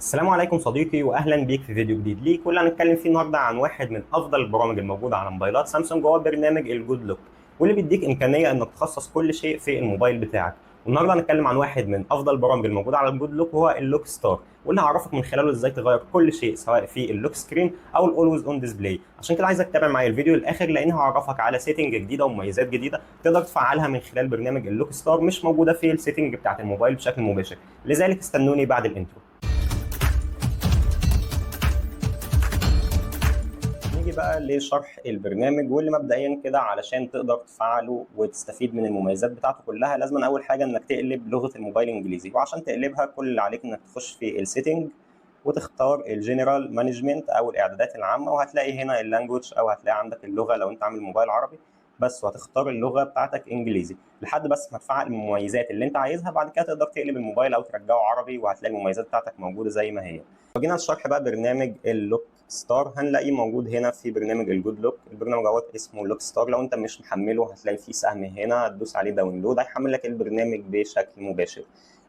السلام عليكم صديقي، واهلا بيك في فيديو جديد ليك، واللي هنتكلم فيه النهارده عن واحد من افضل البرامج الموجوده على موبايلات سامسونج، وهو برنامج الجود لوك، واللي بيديك امكانيه انك تخصص كل شيء في الموبايل بتاعك. والنهارده هنتكلم عن واحد من افضل البرامج الموجوده على الجود لوك، وهو اللوك ستار، واللي هعرفك من خلاله ازاي تغير كل شيء سواء في اللوك سكرين او الاولويز اون ديسبلاي. عشان كده عايزك تتابع معايا الفيديو للاخر، لان هعرفك على سيتنج جديده ومميزات جديده تقدر تفعلها من خلال برنامج اللوك ستار، مش موجوده في السيتنج بتاعت الموبايل بشكل مباشر. لذلك استنوني بعد الانترو. نيجي بقى لشرح البرنامج، واللي مبدئيا كده علشان تقدر تفعله وتستفيد من المميزات بتاعته كلها لازم اول حاجه انك تقلب لغه الموبايل انجليزي. وعشان تقلبها كل اللي عليك انك تخش في السيتنج وتختار الجنرال مانجمنت او الاعدادات العامه، وهتلاقي هنا اللانجوج او هتلاقي عندك اللغه لو انت عامل موبايل عربي بس، وهتختار اللغه بتاعتك انجليزي لحد بس ما تفعل المميزات اللي انت عايزها. بعد كده تقدر تقلب الموبايل او ترجعه عربي، وهتلاقي المميزات بتاعتك موجوده زي ما هي. جينا لشرح بقى برنامج اللوك ستار، هنلاقيه موجود هنا في برنامج الجود لوك. البرنامج دوت اسمه لوك ستار، لو انت مش محمله هتلاقي فيه سهم هنا، هتدوس عليه داونلود هيحمل لك البرنامج بشكل مباشر.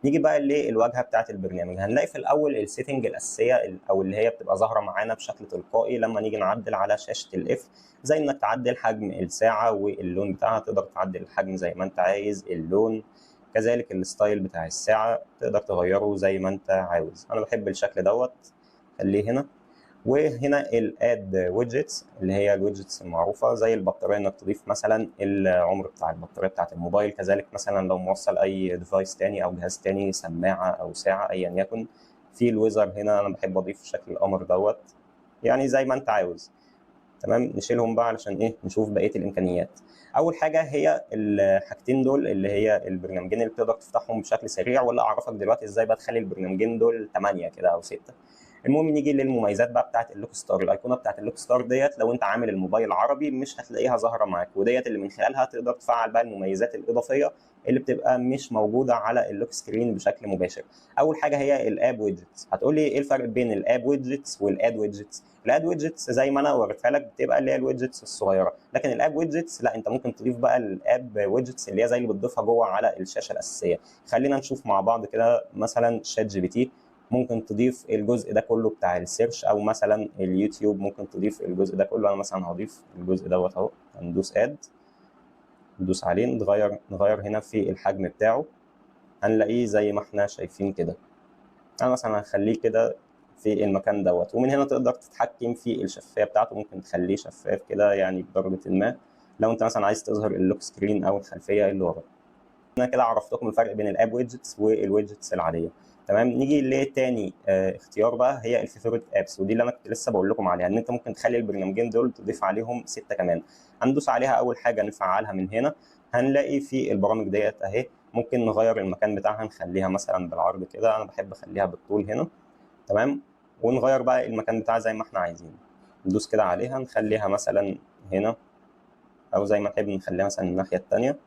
نيجي بقى للواجهه بتاعه البرنامج، هنلاقي في الاول السيتنج الاساسيه او اللي هي بتبقى ظاهره معانا بشكل تلقائي لما نيجي نعدل على شاشه الاف، زي انك تعدل حجم الساعه واللون بتاعها، تقدر تعدل الحجم زي ما انت عايز، اللون كذلك الستايل بتاع الساعه تقدر تغيره زي ما انت عاوز. انا بحب الشكل دوت، خليه هنا. وهنا الاد ويدجتس اللي هي الويدجتس المعروفه زي البطاريه، انك تضيف مثلا العمر بتاع البطاريه بتاعه الموبايل، كذلك مثلا لو موصل اي ديفايس تاني او جهاز تاني، سماعه او ساعه ايا يكن. في الويزر هنا انا بحب اضيف شكل القمر دوت، يعني زي ما انت عاوز. تمام، نشيلهم بقى علشان ايه نشوف بقيه الامكانيات. اول حاجه هي الحاجتين دول اللي هي البرنامجين اللي بتقدر تفتحهم بشكل سريع، ولا اعرفك دلوقتي ازاي بقى تخلي البرنامجين دول 8 كده او 6. المهم نيجي للمميزات بقى بتاعت اللوك ستار. الايقونه بتاعت اللوك ستار ديت لو انت عامل الموبايل عربي مش هتلاقيها ظاهره معاك، وديت اللي من خلالها تقدر تفعل بقى المميزات الاضافيه اللي بتبقى مش موجوده على اللوك سكرين بشكل مباشر. اول حاجه هي الاب ويدجتس. هتقول لي ايه الفرق بين الاب ويدجتس والاد ويدجتس؟ الاد ويدجتس زي ما انا وريتها لك بتبقى اللي هي الويدجتس الصغيره، لكن الاب ويدجتس لا، انت ممكن تضيف بقى الاب ويدجتس اللي هي زي اللي بتضيفها جوه على الشاشه الاساسيه. خلينا نشوف مع بعض كده. مثلا شات جي بي تي ممكن تضيف الجزء ده كله بتاع السيرش، او مثلا اليوتيوب ممكن تضيف الجزء ده كله. انا مثلا هضيف الجزء دوت اهو، هندوس اد، ندوس عليه، نغير هنا في الحجم بتاعه، هنلاقيه زي ما احنا شايفين كده. انا مثلا هخليه كده في المكان دوت، ومن هنا تقدر تتحكم في الشفافيه بتاعته، ممكن تخليه شفاف كده يعني بدرجه ما، لو انت مثلا عايز تظهر اللوك سكرين او الخلفيه اللي ورا. انا كده عرفتكم الفرق بين الاب ويدجتس والويدجتس العاديه. تمام، نيجي لتاني اختيار بقى، هي الفيفوريت ابس، ودي اللي انا كنت لسه بقول لكم عليها، ان انت ممكن تخلي البرنامجين دول تضيف عليهم 6 كمان. هندوس عليها اول حاجه نفعلها من هنا، هنلاقي في البرامج ديت اهي. ممكن نغير المكان بتاعها، نخليها مثلا بالعرض كده، انا بحب اخليها بالطول هنا. تمام، ونغير بقى المكان بتاعها زي ما احنا عايزين. ندوس كده عليها نخليها مثلا هنا، او زي ما نحب نخليها مثلا الناحيه الثانيه.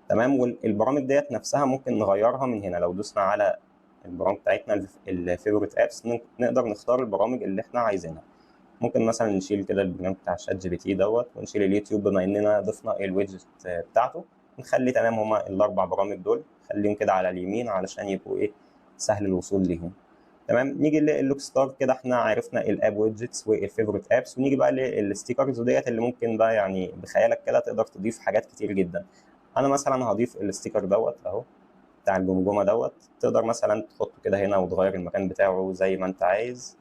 تمام، والبرامج ديت نفسها ممكن نغيرها من هنا. لو دوسنا على البرامج بتاعتنا الفيفوريت ابس نقدر نختار البرامج اللي احنا عايزينها. ممكن مثلا نشيل كده البرنامج بتاع شات جي بي تي دوت، ونشيل اليوتيوب بما اننا ضفنا الويدجت بتاعته. نخلي تمام هما الاربع برامج دول، خليهم كده على اليمين علشان يبقوا ايه سهل الوصول ليهم. تمام، نيجي للوك ستار كده، احنا عرفنا الاب ويدجتس والفيفوريت ابس، ونيجي بقى للستيكرز، وديت اللي ممكن بقى يعني بخيالك كده تقدر تضيف حاجات كتير جدا. انا مثلا هضيف الستيكر دوت اهو بتاع الجمجمه دوت، تقدر مثلا تحطه كده هنا وتغير المكان بتاعه زي ما انت عايز،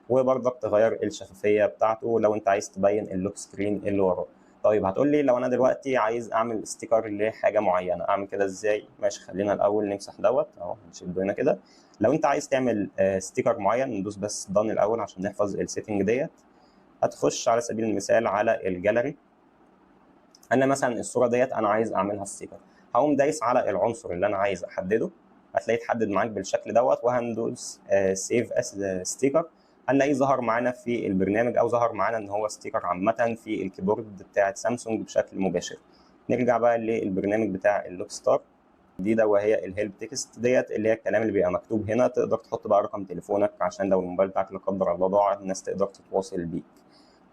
وبرضك تغير الشفافيه بتاعته لو انت عايز تبين اللوك سكرين اللي وراه. طيب هتقول لي لو انا دلوقتي عايز اعمل ستيكر لحاجه معينه اعمل كده ازاي؟ ماشي، خلينا الاول نمسح دوت اهو، نشده هنا كده. لو انت عايز تعمل ستيكر معين، ندوس بس دان الاول عشان نحفظ السيتنج ديت. هتخش على سبيل المثال على الجاليري، انا مثلا الصوره ديت انا عايز اعملها ستيكر، هقوم دايس على العنصر اللي انا عايز احدده، هتلاقيه اتحدد معاك بالشكل دوت، وهندوس سيف اس ستيكر. هنلاقيه ظهر معانا في البرنامج، او ظهر معانا ان هو ستيكر عامه في الكيبورد بتاعه سامسونج بشكل مباشر. نرجع بقى للبرنامج بتاع اللوك ستار جديده، وهي الهيلب تكست ديت، اللي هي الكلام اللي بيبقى مكتوب هنا. تقدر تحط بقى رقم تليفونك عشان لو الموبايل بتاعك لا قدر الله ضاع الناس تقدر تتواصل بيك.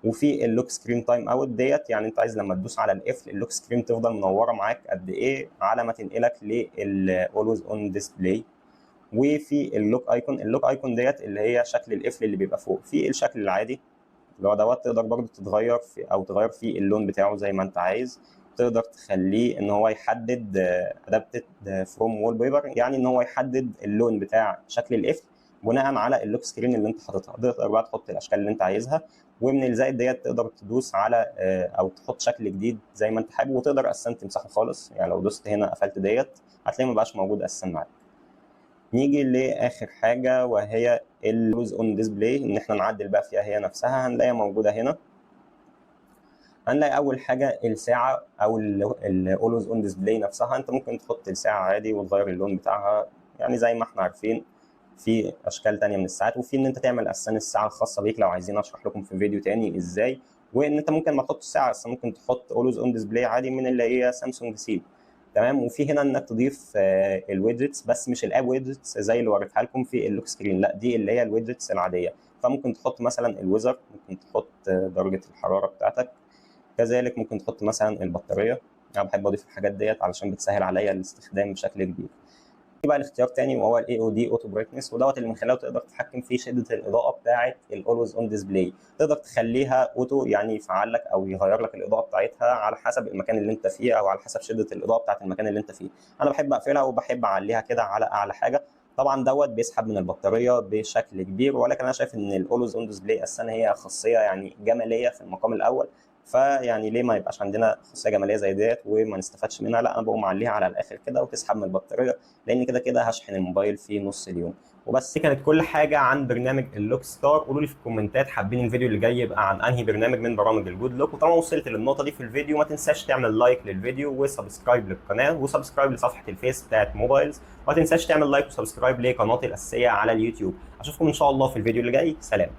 وفي اللوك سكرين تايم اوت ديت، يعني انت عايز لما تدوس على القفل اللوك سكرين تفضل منوره معاك قد ايه على ما تنقلك للاولويز اون ديسبلاي. وفي اللوك ايكون. اللوك ايكون ديت اللي هي شكل القفل اللي بيبقى فوق. في الشكل العادي اللي هو دوت تقدر برضو تتغير في او تغير فيه اللون بتاعه زي ما انت عايز. تقدر تخليه ان هو يحدد ادابتد فروم وول بيبر، يعني ان هو يحدد اللون بتاع شكل القفل بناء على اللوك سكرين اللي انت حاططها. تقدر بقى تحط الاشكال اللي انت عايزها، ومن الزائد ديت تقدر تدوس على او تحط شكل جديد زي ما انت حابب، وتقدر اساسا تمسحه خالص. يعني لو دوست هنا قفلت ديت هتلاقيه مبقاش موجود اساسا معاك. نيجي لاخر حاجه وهي الأولويز اون ديسبلاي، ان احنا نعدل بقى فيها هي نفسها. هنلاقيها موجوده هنا. هنلاقي اول حاجه الساعه او الأولويز اون ديسبلاي نفسها. انت ممكن تحط الساعه عادي وتغير اللون بتاعها، يعني زي ما احنا عارفين. في اشكال تانية من الساعات، وفي ان انت تعمل اساسا الساعه الخاصه بيك لو عايزين اشرح لكم في فيديو تاني ازاي. وان انت ممكن ما تحطش الساعه، بس ممكن تحط اولويز اون ديسبلاي عادي من اللي هي سامسونج سيل. تمام. وفي هنا انك تضيف الويدجتس، بس مش الاب ويدجتس زي اللي وريتها لكم في اللوك سكرين، لا دي اللي هي الويدجتس العاديه. فممكن تحط مثلا الويزر، ممكن تحط درجه الحراره بتاعتك، كذلك ممكن تحط مثلا البطاريه. انا بحب اضيف الحاجات ديت علشان بتسهل عليا الاستخدام بشكل كبير. في بقى الاختيار تاني وهو الاي او دي اوتو برايتنس، ودوت اللي من خلاله تقدر تتحكم في شده الاضاءه بتاعه الاولويز اون ديسبلاي. تقدر تخليها اوتو، يعني يفعل لك او يغير لك الاضاءه بتاعتها على حسب المكان اللي انت فيه او على حسب شده الاضاءه بتاعه المكان اللي انت فيه. انا بحب اقفلها وبحب اعليها كده على اعلى حاجه. طبعا دوت بيسحب من البطاريه بشكل كبير، ولكن انا شايف ان الاولويز اون ديسبلاي اساسا هي خاصيه يعني جماليه في المقام الاول. فيعني ليه ما يبقاش عندنا خاصيه جماليه زي ديت وما نستفادش منها؟ لا، انا بقوم معليها على الاخر كده وتسحب من البطاريه، لان كده كده هشحن الموبايل في نص اليوم. وبس دي كانت كل حاجه عن برنامج اللوك ستار. قولوا لي في الكومنتات حابين الفيديو اللي جاي يبقى عن انهي برنامج من برامج الجود لوك. وطالما وصلت للنقطه دي في الفيديو ما تنساش تعمل لايك للفيديو وسبسكرايب للقناه وسبسكرايب لصفحه الفيس بتاعت موبايلز. وما تنساش تعمل لايك وسبسكرايب لقناتي الاساسيه على اليوتيوب. اشوفكم ان شاء الله في الفيديو اللي جاي. سلام.